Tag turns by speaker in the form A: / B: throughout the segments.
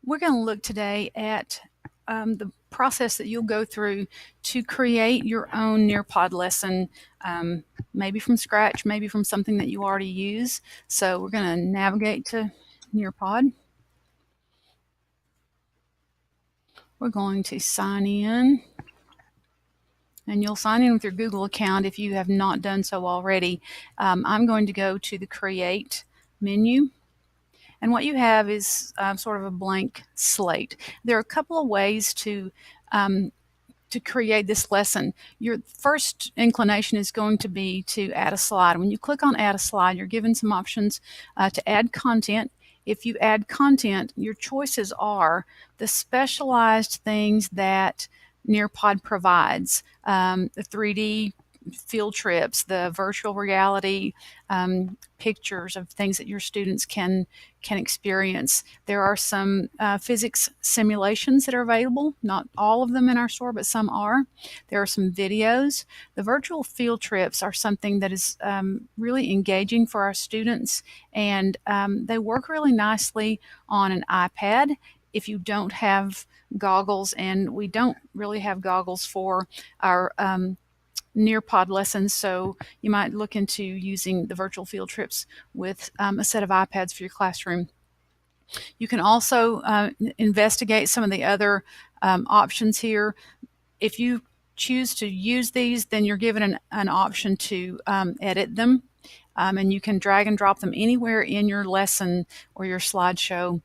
A: We're going to look today at the process that you'll go through to create your own Nearpod lesson, maybe from scratch, maybe from something that you already use. So we're going to navigate to Nearpod. We're going to sign in. And you'll sign in with your Google account if you have not done so already. I'm going to go to the Create menu. And what you have is sort of a blank slate. There are a couple of ways to create this lesson. Your first inclination is going to be to add a slide. When you click on add a slide, you're given some options to add content. If you add content, your choices are the specialized things that Nearpod provides, the 3D field trips, the virtual reality pictures of things that your students can experience. There are some physics simulations that are available. Not all of them in our store, but some are. There are some videos. The virtual field trips are something that is really engaging for our students, and they work really nicely on an iPad. If you don't have goggles, and we don't really have goggles for our Nearpod lessons, so you might look into using the virtual field trips with a set of iPads for your classroom. You can also investigate some of the other options here. If you choose to use these, then you're given an option to edit them, and you can drag and drop them anywhere in your lesson or your slideshow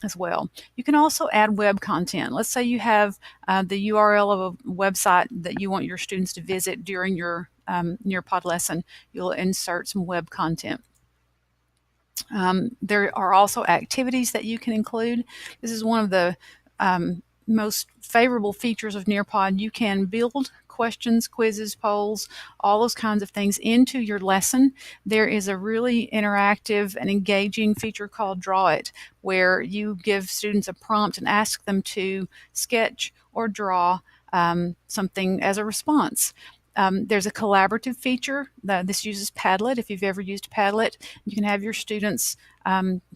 A: as well. You can also add web content. Let's say you have the URL of a website that you want your students to visit during your Nearpod lesson. You'll insert some web content. There are also activities that you can include. This is one of the most favorable features of Nearpod. You can build questions, quizzes, polls, all those kinds of things into your lesson. There is a really interactive and engaging feature called Draw It, where you give students a prompt and ask them to sketch or draw something as a response. There's a collaborative feature that this uses Padlet. If you've ever used Padlet, you can have your students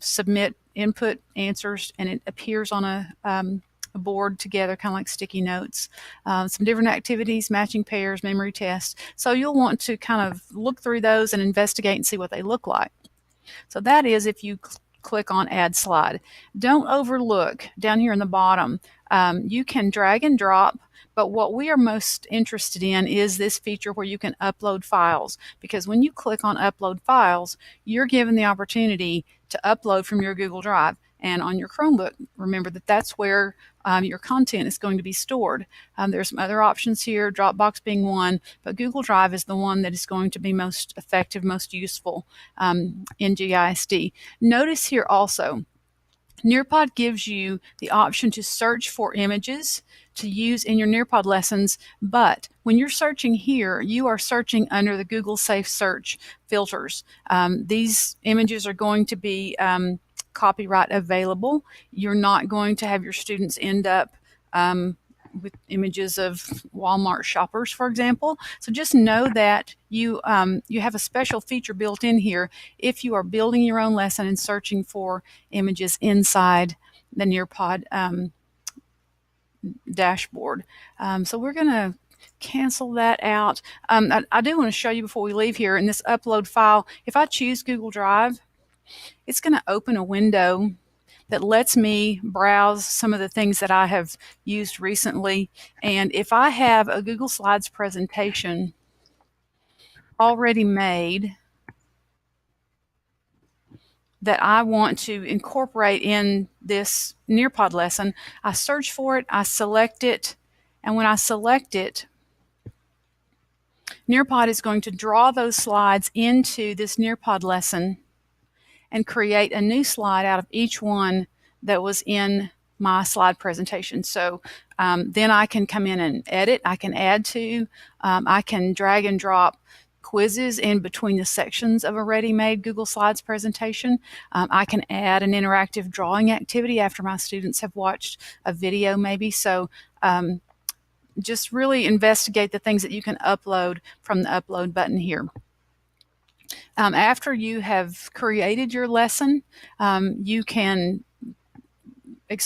A: submit input answers, and it appears on a board together, kind of like sticky notes. Some different activities, matching pairs, memory tests. So you'll want to kind of look through those and investigate and see what they look like. So that is if you click on Add Slide. Don't overlook down here in the bottom. You can drag and drop, but what we are most interested in is this feature where you can upload files, because when you click on Upload Files, you're given the opportunity to upload from your Google Drive. And on your Chromebook, remember that that's where your content is going to be stored. There's some other options here, Dropbox being one, but Google Drive is the one that is going to be most effective, most useful in GISD. Notice here also, Nearpod gives you the option to search for images to use in your Nearpod lessons, but when you're searching here, you are searching under the Google Safe Search filters. These images are going to be copyright available. You're not going to have your students end up with images of Walmart shoppers, for example. So just know that you have a special feature built in here if you are building your own lesson and searching for images inside the Nearpod dashboard. So we're going to cancel that out. I do want to show you before we leave here in this upload file, if I choose Google Drive, it's going to open a window that lets me browse some of the things that I have used recently. And if I have a Google Slides presentation already made that I want to incorporate in this Nearpod lesson, I search for it, I select it, and when I select it, Nearpod is going to draw those slides into this Nearpod lesson and create a new slide out of each one that was in my slide presentation. So then I can come in and edit, I can add to, I can drag and drop quizzes in between the sections of a ready-made Google Slides presentation. I can add an interactive drawing activity after my students have watched a video maybe. So just really investigate the things that you can upload from the upload button here. After you have created your lesson, you can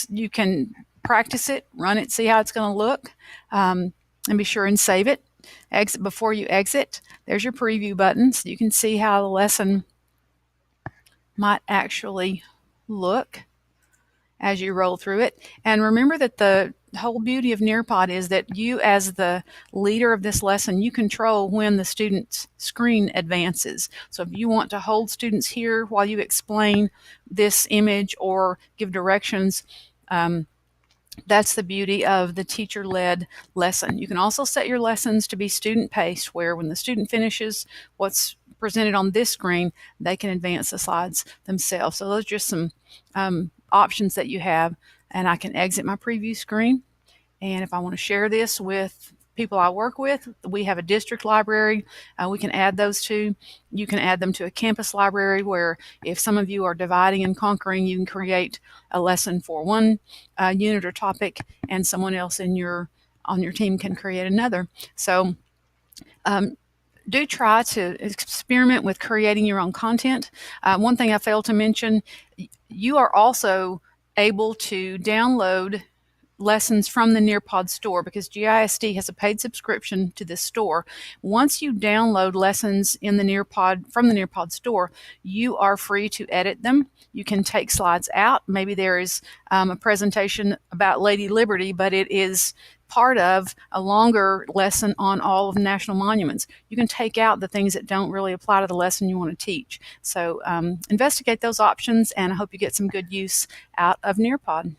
A: you can practice it, run it, see how it's going to look, and be sure and save it. Exit before you exit. There's your preview button, so you can see how the lesson might actually look as you roll through it. And remember that the whole beauty of Nearpod is that you, as the leader of this lesson, you control when the student's screen advances. So if you want to hold students here while you explain this image or give directions, that's the beauty of the teacher-led lesson. You can also set your lessons to be student-paced, where when the student finishes what's presented on this screen, they can advance the slides themselves. So those are just some options that you have. And I can exit my preview screen. And if I want to share this with people I work with, we have a district library. We can add those to. You can add them to a campus library, where if some of you are dividing and conquering, you can create a lesson for one unit or topic, and someone else on your team can create another. So do try to experiment with creating your own content. One thing I failed to mention, you are also able to download lessons from the Nearpod store, because GISD has a paid subscription to this store. Once you download lessons in the Nearpod from the Nearpod store, you are free to edit them. You can take slides out. Maybe there is a presentation about Lady Liberty, but it is part of a longer lesson on all of the national monuments. You can take out the things that don't really apply to the lesson you want to teach. So investigate those options, and I hope you get some good use out of Nearpod.